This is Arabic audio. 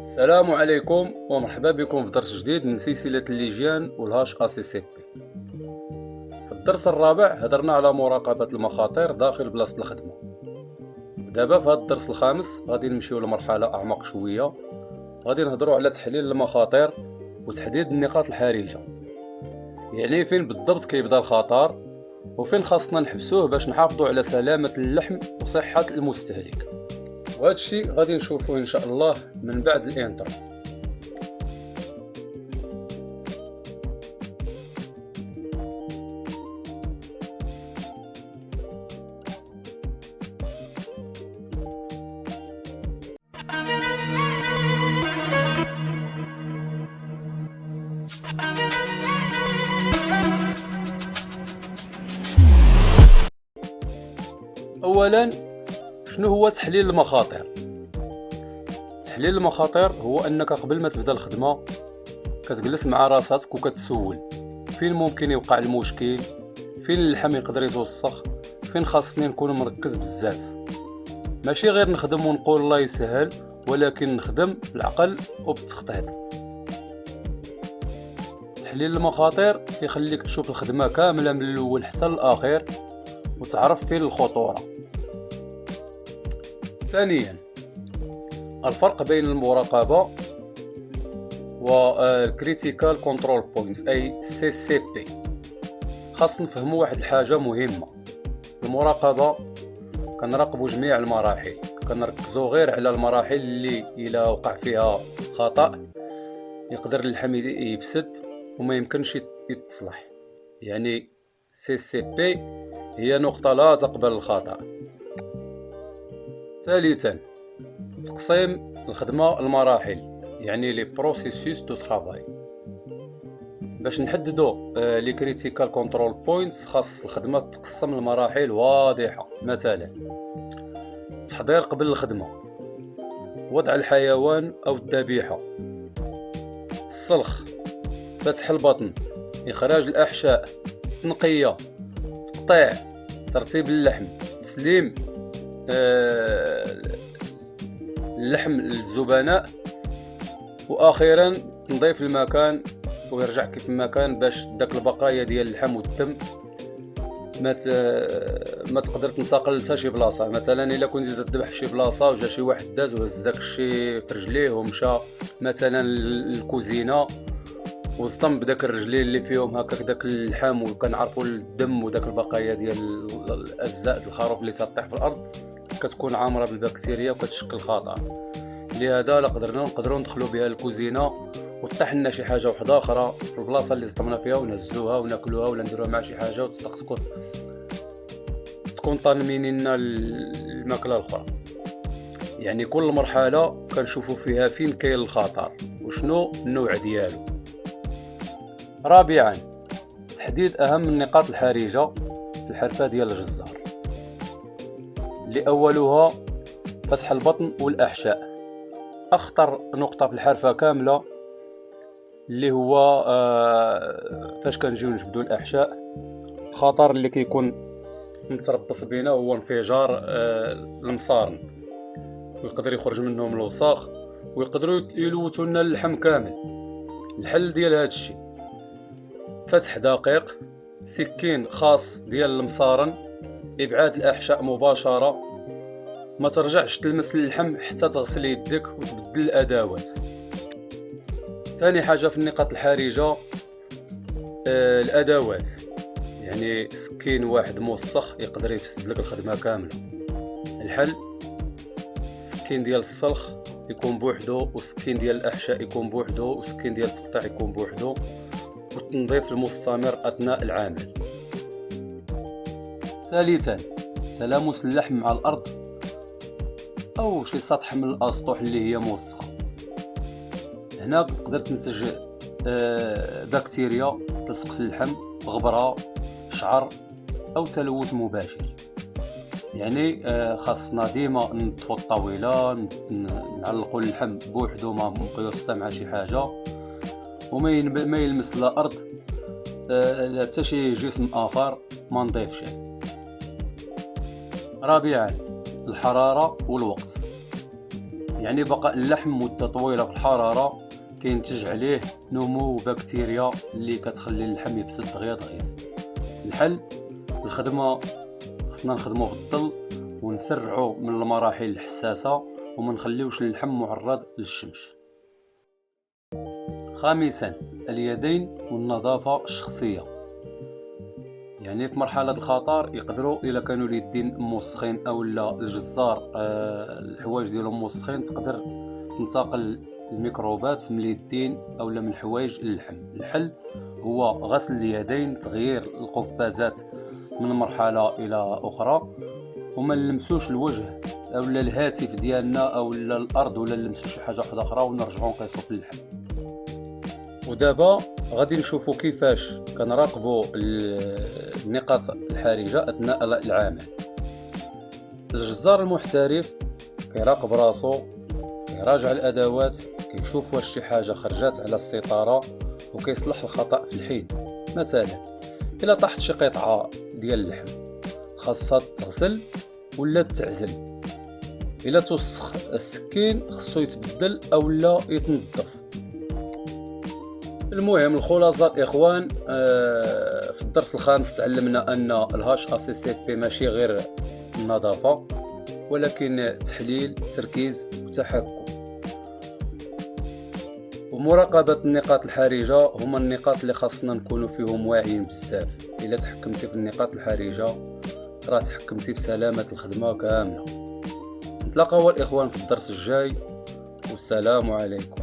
السلام عليكم ومرحبا بكم في درس جديد من سلسلة الليجيان والهاش ACCP. في الدرس الرابع هدرنا على مراقبة المخاطر داخل بلاصة الخدمة. دابا في هذا الدرس الخامس غادي نمشيو لمرحلة أعمق شوية، غادي نهضروا على تحليل المخاطر وتحديد النقاط الحرجة، يعني فين بالضبط كيبدا الخطر وفين خاصنا نحبسوه باش نحافظوا على سلامة اللحم وصحة المستهلك. وهذا الشيء غادي نشوفوه ان شاء الله من بعد الانترو. اولا، شنو هو تحليل المخاطر؟ تحليل المخاطر هو انك قبل ما تبدا الخدمه كتجلس مع راسك وكتسول فين ممكن يوقع المشكل، فين اللحم يقدر يتوسخ، فين خاصني نكون مركز بزاف. ماشي غير نخدم ونقول الله يسهل، ولكن نخدم بالعقل وبالتخطيط. تحليل المخاطر كيخليك تشوف الخدمه كامله من الاول حتى الاخير وتعرف فين الخطوره. ثانيا، الفرق بين المراقبة و Critical Control Points أي CCP. خاص نفهموا واحد الحاجة مهمة. المراقبة كنراقبوا جميع المراحل، كنركزوا غير على المراحل اللي إلا وقع فيها خطأ يقدر اللحم يفسد وما يمكنش يتصلح، يعني CCP هي نقطة لا تقبل الخطأ. ثالثا، تقسيم الخدمة المراحل، يعني لي بروسيسوس دو ترافاي. باش نحددو لي كريتيكال كنترول بوينتس خاص الخدمة تقسم لمراحل واضحة. مثلا تحضير قبل الخدمة، وضع الحيوان أو الذبيحة، السلخ، فتح البطن، إخراج الأحشاء، تنقية، تقطيع، ترتيب اللحم، تسليم اللحم للزبناء، واخيرا نضيف المكان ويرجع كيف ما كان باش داك البقايا ديال اللحم والدم ما تقدر تنتقل حتى شي بلاصه. مثلا الا كنتي تذبح في شي بلاصه وجا شي واحد داز وهز داك الشيء في رجليه ومشى مثلا للكوزينه وصطم بداك الرجلين اللي فيهم هكاك داك اللحم وكنعرفوا الدم وداك البقايا ديال الاجزاء الخروف اللي تطيح في الارض، كتكون عامره بالبكتيريا وكتشكل خطر. لهذا نقدروا ندخلوا بها الكوزينه وطيح لنا شي حاجه وحده اخرى في البلاصه اللي صطمنا فيها ونهزوها وناكلوها ولا نديروها مع شي حاجه تكون طالمين لنا الماكله الاخرى. يعني كل مرحله كنشوفوا فيها فين كاين الخطر وشنو النوع ديالو. رابعا، تحديد اهم النقاط الحرجه في الحرفه ديال الجزار، اللي اولها فتح البطن والاحشاء. اخطر نقطه في الحرفه كامله اللي هو فاش كنجيو نجبدوا الاحشاء، الخطر اللي كيكون متربص بينا هو انفجار المصارن، ويقدر يخرج منهم الوساخ ويقدروا يلوثوا لنا اللحم كامل. الحل ديال هذا الشيء فتح دقيق، سكين خاص ديال المصارن، ابعاد الاحشاء مباشره، ما ترجعش تلمس اللحم حتى تغسل يدك وتبدل الادوات. ثاني حاجه في النقاط الحرجه الادوات، يعني سكين واحد موسخ يقدر يفسد لك الخدمه كامله. الحل سكين ديال السلخ يكون بوحدو، وسكين ديال الاحشاء يكون بوحدو، وسكين ديال التقطيع يكون بوحدو، والتنظيف المستمر اثناء العمل. ثالثا، تلامس اللحم مع الارض او شي سطح من الاسطح اللي هي موسخه. هنا تقدر تنتج بكتيريا تلصق في اللحم، غبره، شعر او تلوث مباشر. يعني خاصنا ديما نطفوا الطاوله، نعلقوا اللحم بوحدو، ما نبقيوش مع شي حاجه، وما يلمس لا ارض لا حتى شي جسم اخر، ما نضيفش. رابعا، الحراره والوقت، يعني بقاء اللحم مدة طويلة في الحرارة كينتج عليه نمو بكتيريا اللي كتخلي اللحم يفسد دغيا دغيا. الحل الخدمة، خصنا نخدمو في الظل ونسرعو من المراحل الحساسة وما نخليوش اللحم معرض للشمس. خامسا اليدين والنظافة الشخصية، يعني في مرحلة الخطر يقدروا إلا كانوا اليدين موسخين أو لا الجزار الحوايج ديالهم موسخين تقدر تنتقل الميكروبات من اليدين أو من الحوايج للحم. الحل هو غسل اليدين، تغيير القفازات من مرحلة إلى أخرى، وما نلمسوش الوجه أو الهاتف ديالنا أو الأرض ولا نلمسو شي حاجة أخرى ونرجعو نقيسو في اللحم. ودابا غادي نشوفوا كيفاش كنراقبوا النقاط الحرجة أثناء العمل. الجزار المحترف كيراقب راسو، كيراجع الأدوات، كيشوف واش شي حاجة خرجات على السيطرة وكيصلح الخطأ في الحين. مثلا إلا طاحت شي قطعة ديال اللحم خاصها تغسل ولا تعزل، إلا توسخ السكين خصو يتبدل أو لا يتنظف. المهم الخلاصة الإخوان، في الدرس الخامس تعلمنا أن الهاش ACCP ماشي غير النظافة ولكن تحليل، تركيز وتحكم. ومراقبة النقاط الحرجة هما النقاط اللي خاصنا نكونوا فيهم واعيين بزاف. إلا تحكمتي في النقاط الحرجة راه تحكمتي في سلامة الخدمة كاملة. نتلاقاو الإخوان في الدرس الجاي، والسلام عليكم.